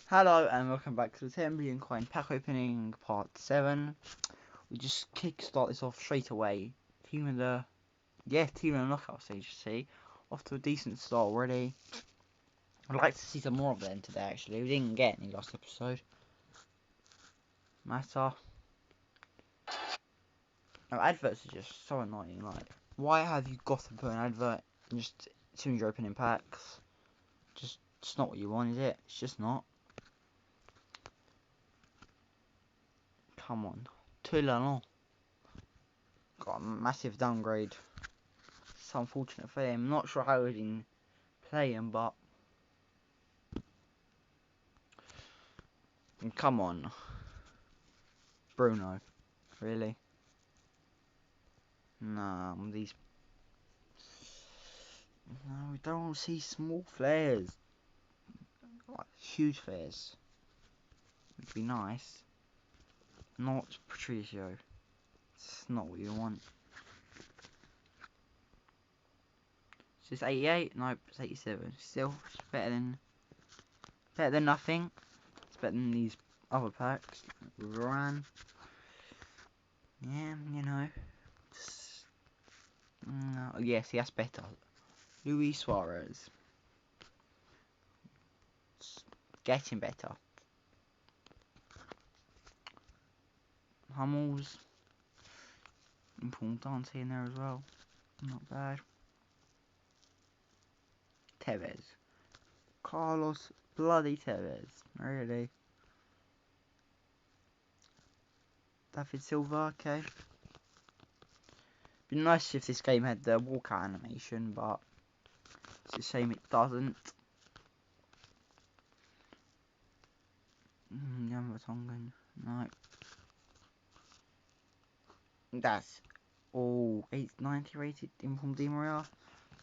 Hello and welcome back to the 10 billion coin pack opening part 7. We just kickstart this off straight away. Team in the knockout stage, see. Off to a decent start already. I'd like to see some more of them today actually. We didn't get any last episode. Matter. Now adverts are just so annoying, like why have you got to put an advert just as soon as you're opening packs? It's not what you want, is it? It's just not. Come on. Too long. Got a massive downgrade. It's unfortunate for him. Not sure how he didn't play him, but come on, Bruno, really? Nah, these. No, we don't want to see small flares. Like huge flares would be nice. Not Patricio. It's not what you want. Is this 88? Nope, it's 87. Still, it's better than nothing. It's better than these other packs. Varane. Yeah, you know. Just, no, yes, that's better. Luis Suarez. It's getting better. Hummels. Important in there as well. Not bad. Tevez. Carlos bloody Tevez. Really. David Silva, okay. Be nice if this game had the walkout animation, but it's a shame it doesn't. Jan Vertonghen, no. That's all 890 rated Inform Di Maria.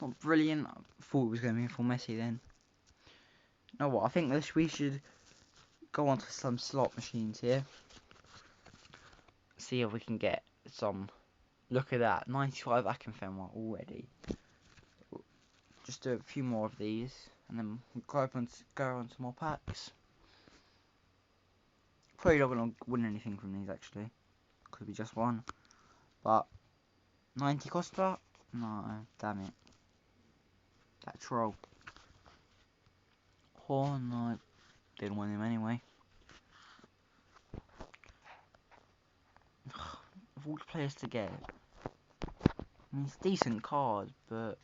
Not brilliant. I thought it was going to be Inform Messi then. You know what? I think we should go on to some slot machines here. See if we can get some. Look at that, 95 Akinfenwa already. Just do a few more of these, and then we'll go on to more packs. Probably not gonna win anything from these actually. Could be just one. But 90 Costa? No, damn it. That troll. Oh no, didn't want him anyway. Of all the players to get, I mean it's decent cards, but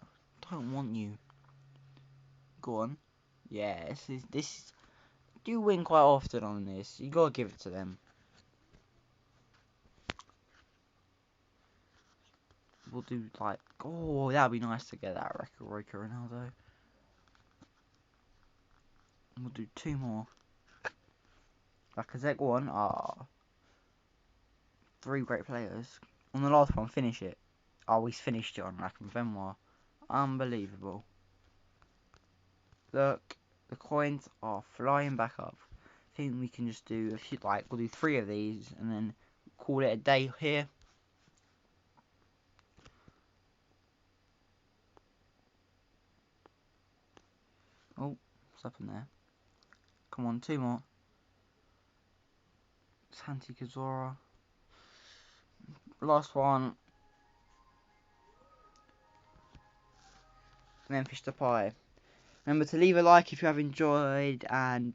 don't want you. Go on. Yeah, this do win quite often on this. You gotta give it to them. We'll do like, oh, that'd be nice to get that Roca Ronaldo. We'll do two more. Lacazette one. Three great players. On the last one, finish it. Oh, he's finished it on Akinfenwa. Unbelievable. Look, the coins are flying back up. I think we can just do a few, like, we'll do 3 of these and then call it a day here. Oh, what's up in there? Come on, 2 more. Santi Cazorla. Last one. Memphis Depay. Remember to leave a like if you have enjoyed, and